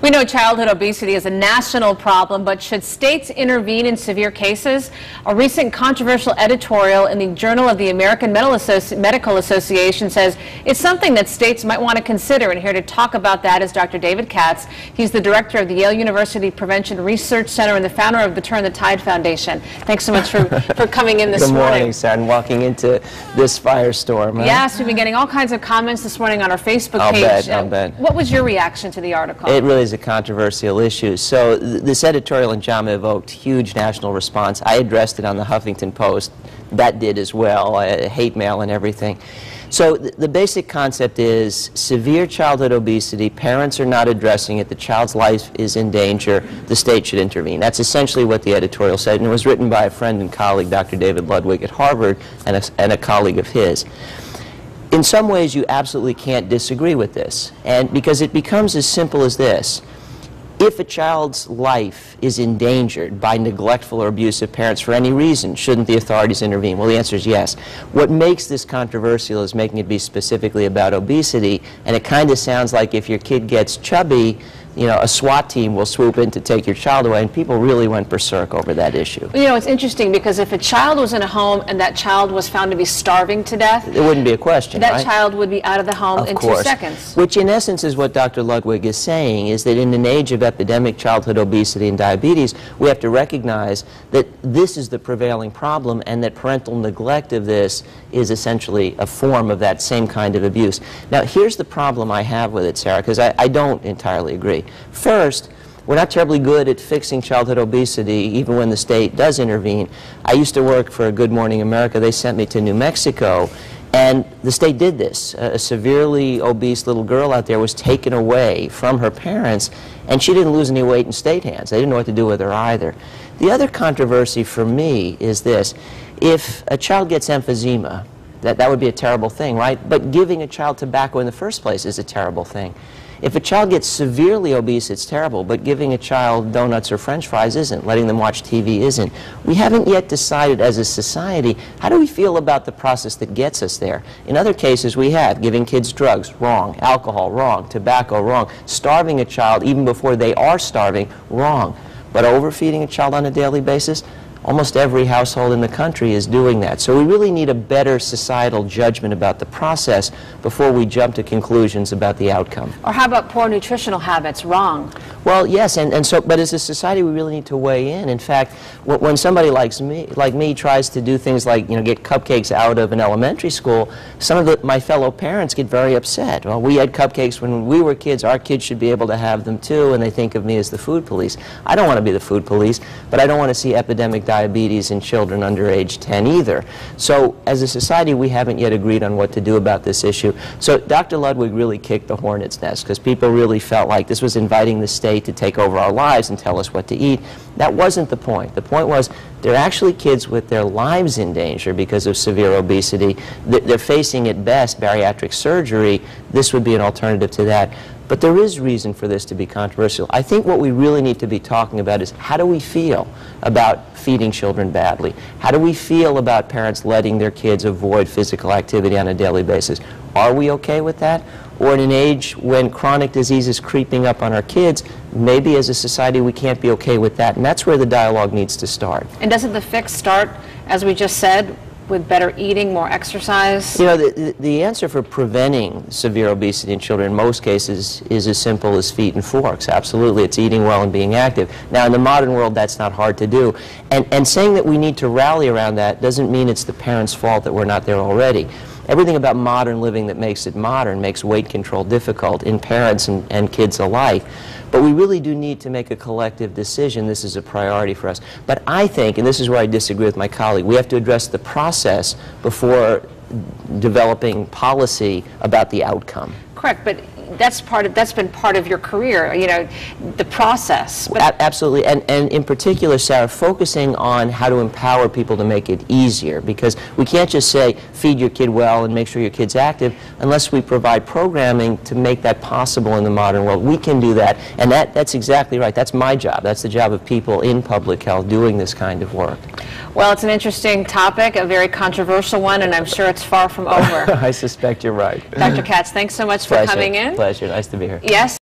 We know childhood obesity is a national problem, but should states intervene in severe cases? A recent controversial editorial in the Journal of the American Medical Association says it's something that states might want to consider. And here to talk about that is Dr. David Katz. He's the director of the Yale University Prevention Research Center and the founder of the Turn the Tide Foundation. Thanks so much for coming in this morning. Good morning, Sarah, and walking into this firestorm. Huh? Yes, we've been getting all kinds of comments this morning on our Facebook page. I'll bet. What was your reaction to the article? It really is a controversial issue. So this editorial in JAMA evoked huge national response. I addressed it on the Huffington Post. That did as well, hate mail and everything. So the basic concept is severe childhood obesity, parents are not addressing it, the child's life is in danger, the state should intervene. That's essentially what the editorial said, and it was written by a friend and colleague, Dr. David Ludwig at Harvard, and a colleague of his. In some ways, you absolutely can't disagree with this, and because it becomes as simple as this. If a child's life is endangered by neglectful or abusive parents for any reason, shouldn't the authorities intervene? Well, the answer is yes. What makes this controversial is making it be specifically about obesity, and it kind of sounds like if your kid gets chubby, you know, a SWAT team will swoop in to take your child away, and people really went berserk over that issue. You know, it's interesting because if a child was in a home and that child was found to be starving to death, it wouldn't be a question, that right? child would be out of the home in 2 seconds. Which in essence is what Dr. Ludwig is saying, is that in an age of epidemic childhood obesity and diabetes, we have to recognize that this is the prevailing problem and that parental neglect of this is essentially a form of that same kind of abuse. Now, here's the problem I have with it, Sarah, because I don't entirely agree. First, we're not terribly good at fixing childhood obesity, even when the state does intervene. I used to work for Good Morning America. They sent me to New Mexico, and the state did this. A severely obese little girl out there was taken away from her parents, and she didn't lose any weight in state hands. They didn't know what to do with her either. The other controversy for me is this. If a child gets emphysema, that would be a terrible thing, right? But giving a child tobacco in the first place is a terrible thing. If a child gets severely obese, it's terrible, but giving a child donuts or French fries isn't. Letting them watch TV isn't. We haven't yet decided as a society, how do we feel about the process that gets us there? In other cases, we have. Giving kids drugs, wrong. Alcohol, wrong. Tobacco, wrong. Starving a child even before they are starving, wrong. But overfeeding a child on a daily basis, almost every household in the country is doing that. So we really need a better societal judgment about the process before we jump to conclusions about the outcome. Or how about poor nutritional habits? Wrong. Well, yes, but as a society, we really need to weigh in. In fact, when somebody like me tries to do things like, you know, get cupcakes out of an elementary school, some of my fellow parents get very upset. Well, we had cupcakes when we were kids. Our kids should be able to have them too, and they think of me as the food police. I don't want to be the food police, but I don't want to see epidemic diabetes in children under age 10 either. So as a society, we haven't yet agreed on what to do about this issue. So Dr. Ludwig really kicked the hornet's nest because people really felt like this was inviting the state to take over our lives and tell us what to eat. That wasn't the point. The point was there are actually kids with their lives in danger because of severe obesity. They're facing at best bariatric surgery. This would be an alternative to that. But there is reason for this to be controversial. I think what we really need to be talking about is how do we feel about feeding children badly? How do we feel about parents letting their kids avoid physical activity on a daily basis? Are we okay with that? Or in an age when chronic disease is creeping up on our kids, maybe as a society we can't be okay with that. And that's where the dialogue needs to start. And doesn't the fix start, as we just said, with better eating, more exercise? You know, the answer for preventing severe obesity in children in most cases is as simple as feet and forks. Absolutely, it's eating well and being active. Now, in the modern world, that's not hard to do. And saying that we need to rally around that doesn't mean it's the parents' fault that we're not there already. Everything about modern living that makes it modern makes weight control difficult in parents and kids alike. But we really do need to make a collective decision. This is a priority for us. But I think, and this is where I disagree with my colleague, we have to address the process before developing policy about the outcome. Correct, but that's been part of your career, you know, the process. Absolutely, and in particular, Sarah, focusing on how to empower people to make it easier, because we can't just say feed your kid well and make sure your kid's active unless we provide programming to make that possible in the modern world. We can do that, and that's exactly right. That's my job. That's the job of people in public health doing this kind of work. Well, it's an interesting topic, a very controversial one, and I'm sure it's far from over. I suspect you're right. Dr. Katz, thanks so much for coming in. Pleasure. Nice to be here. Yes.